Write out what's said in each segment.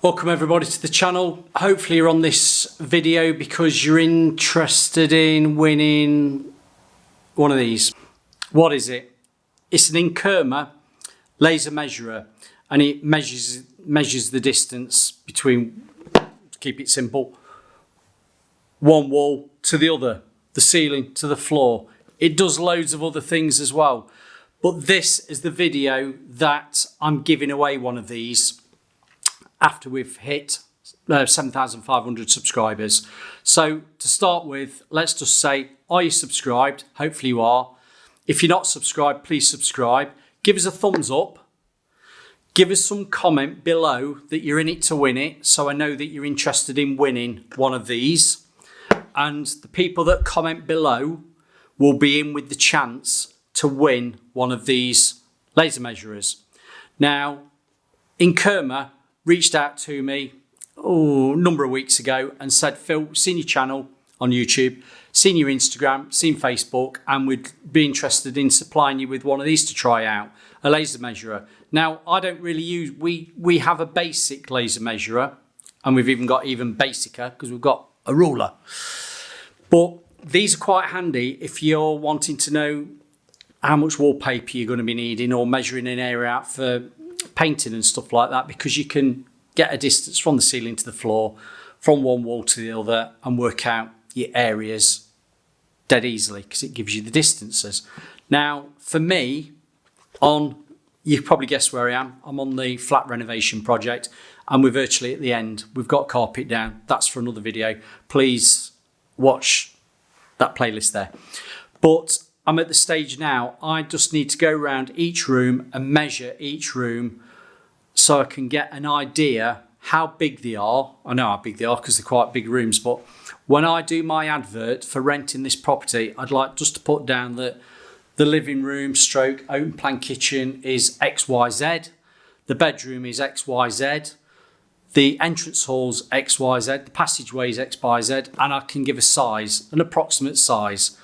Welcome everybody to the channel. Hopefully you're on this video because you're interested in winning one of these. What is it? It's an Inkerma laser measurer, and it measures the distance between, to keep it simple, one wall to the other, the ceiling to the floor. It does loads of other things as well, but this is the video that I'm giving away one of these after we've hit 7,500 subscribers. So to start with, let's just say, are you subscribed? Hopefully you are. If you're not subscribed, please subscribe. Give us a thumbs up. Give us some comment below that you're in it to win it, so I know that you're interested in winning one of these. And the people that comment below will be in with the chance to win one of these laser measurers. Now, Inkerma reached out to me a number of weeks ago and said, Phil, seen your channel on YouTube, seen your Instagram, seen Facebook, and we'd be interested in supplying you with one of these to try out, a laser measurer. Now, I don't really use, we have a basic laser measurer, and we've even got even basicer because we've got a ruler. But these are quite handy if you're wanting to know how much wallpaper you're going to be needing, or measuring an area out for painting and stuff like that, because you can get a distance from the ceiling to the floor, from one wall to the other, and work out your areas dead easily because it gives you the distances. Now, for me, you probably guess where I am. I'm on the flat renovation project, and we're virtually at the end. We've got carpet down. That's for another video. Please watch that playlist there. But I'm at the stage now, I just need to go around each room and measure each room so I can get an idea how big they are. I know how big they are because they're quite big rooms, but when I do my advert for renting this property, I'd like just to put down that the living room stroke open plan kitchen is XYZ, the bedroom is XYZ, the entrance hall's XYZ, the passageway is XYZ, and I can give a size, an approximate size.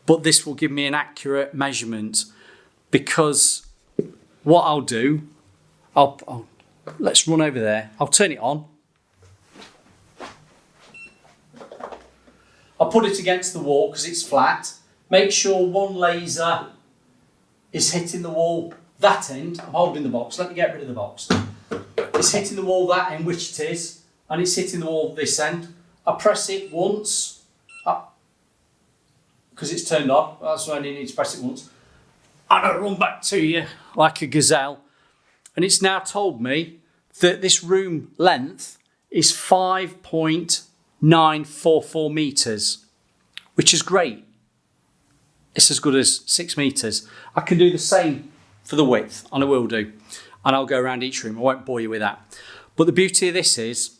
But this will give me an accurate measurement, because what I'll do, let's run over there. I'll turn it on. I'll put it against the wall because it's flat. Make sure one laser is hitting the wall that end. I'm holding the box. Let me get rid of the box. It's hitting the wall that end, which it is, and it's hitting the wall this end. I press it once. Because it's turned on, that's why I only need to press it once. And I run back to you like a gazelle. And it's now told me that this room length is 5.944 metres, which is great. It's as good as 6 metres. I can do the same for the width, and I will do. And I'll go around each room. I won't bore you with that. But the beauty of this is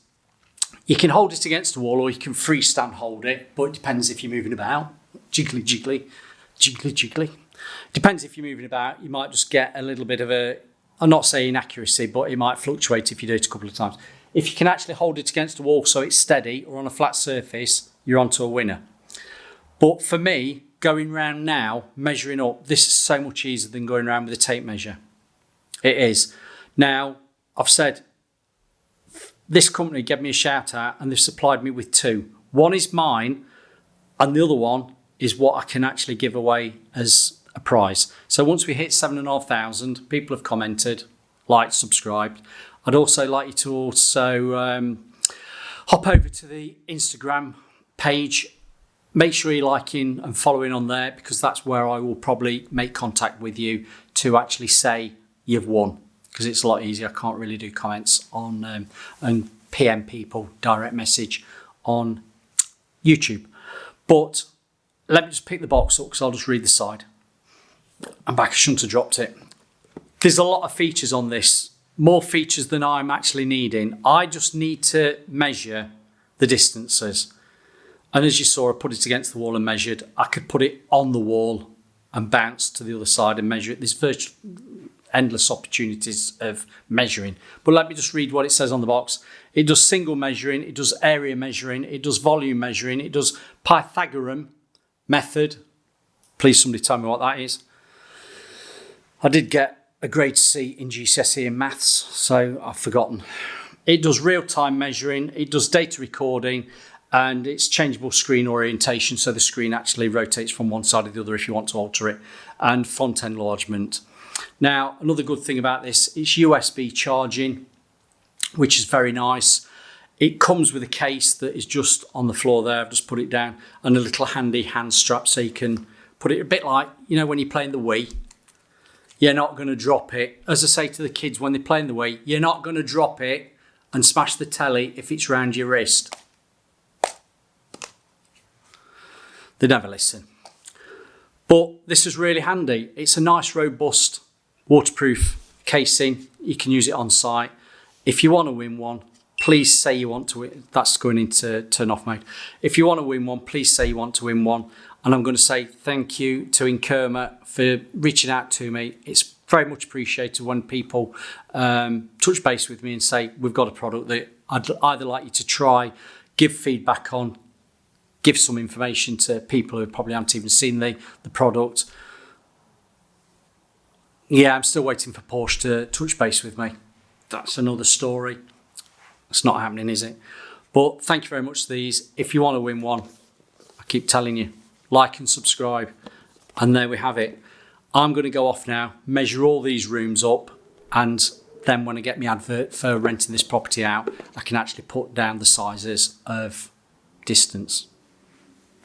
you can hold it against the wall, or you can freestand hold it, but it depends if you're moving about. Jiggly, jiggly, jiggly, jiggly. Depends if you're moving about. You might just get a little bit of I'm not saying accuracy, but it might fluctuate if you do it a couple of times. If you can actually hold it against the wall so it's steady, or on a flat surface, you're onto a winner. But for me, going round now, measuring up, this is so much easier than going around with a tape measure. It is. Now, I've said, this company gave me a shout out and they've supplied me with two. One is mine, and the other one is what I can actually give away as a prize. So once we hit 7,500, people have commented, liked, subscribed. I'd also like you to also hop over to the Instagram page. Make sure you're liking and following on there, because that's where I will probably make contact with you to actually say you've won, because it's a lot easier. I can't really do comments on and PM people, direct message on YouTube. But let me just pick the box up because I'll just read the side. I'm back, I shouldn't have dropped it. There's a lot of features on this, more features than I'm actually needing. I just need to measure the distances. And as you saw, I put it against the wall and measured. I could put it on the wall and bounce to the other side and measure it. There's virtually endless opportunities of measuring. But let me just read what it says on the box. It does single measuring, it does area measuring, it does volume measuring, it does Pythagorean method. Please somebody tell me what that is. I did get a grade C in GCSE in maths, so I've forgotten. It does real-time measuring, it does data recording, and it's changeable screen orientation, so the screen actually rotates from one side to the other if you want to alter it, and font enlargement. Now, another good thing about this, it's USB charging, which is very nice. It comes with a case that is just on the floor there. I've just put it down, and a little handy hand strap so you can put it a bit like, you know, when you're playing the Wii. You're not going to drop it. As I say to the kids when they're playing the Wii, you're not going to drop it and smash the telly if it's round your wrist. They never listen. But this is really handy. It's a nice, robust, waterproof casing. You can use it on site. If you want to win one, please say you want to win. That's going into turn off mode. If you want to win one, please say you want to win one. And I'm going to say thank you to Inkerma for reaching out to me. It's very much appreciated when people touch base with me and say, we've got a product that I'd either like you to try, give feedback on, give some information to people who probably haven't even seen the product. Yeah, I'm still waiting for Porsche to touch base with me. That's another story. It's not happening, is it? But thank you very much to these. If you want to win one, I keep telling you, like and subscribe. And there we have it. I'm going to go off now, measure all these rooms up, and then when I get my advert for renting this property out, I can actually put down the sizes of distance.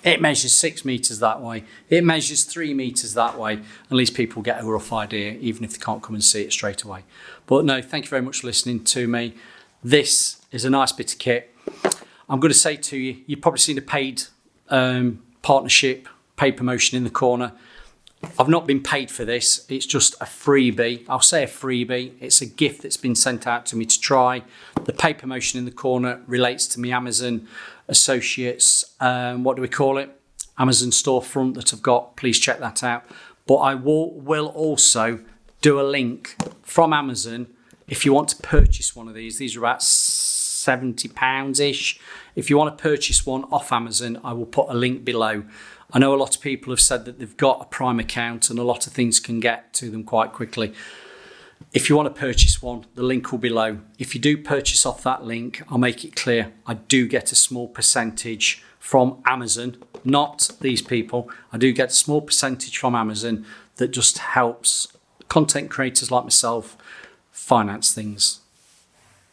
It measures 6 metres that way. It measures 3 metres that way. At least people get a rough idea, even if they can't come and see it straight away. But no, thank you very much for listening to me. This is a nice bit of kit. I'm going to say to you, you've probably seen a paid partnership, paid promotion in the corner. I've not been paid for this. It's just a freebie. I'll say a freebie. It's a gift that's been sent out to me to try. The paid promotion in the corner relates to me Amazon associates. What do we call it? Amazon storefront that I've got. Please check that out. But I will also do a link from Amazon if you want to purchase one of these. These are about £70-ish. If you want to purchase one off Amazon, I will put a link below. I know a lot of people have said that they've got a Prime account and a lot of things can get to them quite quickly. If you want to purchase one, the link will be below. If you do purchase off that link, I'll make it clear, I do get a small percentage from Amazon, not these people. I do get a small percentage from Amazon that just helps content creators like myself finance things.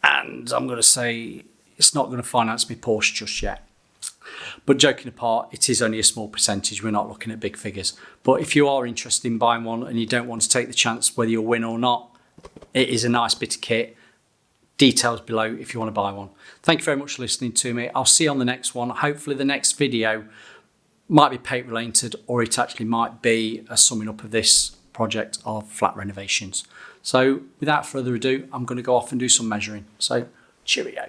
And I'm going to say it's not going to finance me Porsche just yet. But joking apart, it is only a small percentage. We're not looking at big figures. But if you are interested in buying one and you don't want to take the chance whether you'll win or not, it is a nice bit of kit. Details below if you want to buy one. Thank you very much for listening to me. I'll see you on the next one. Hopefully the next video might be paint related, or it actually might be a summing up of this project of flat renovations. So without further ado, I'm going to go off and do some measuring. So cheerio.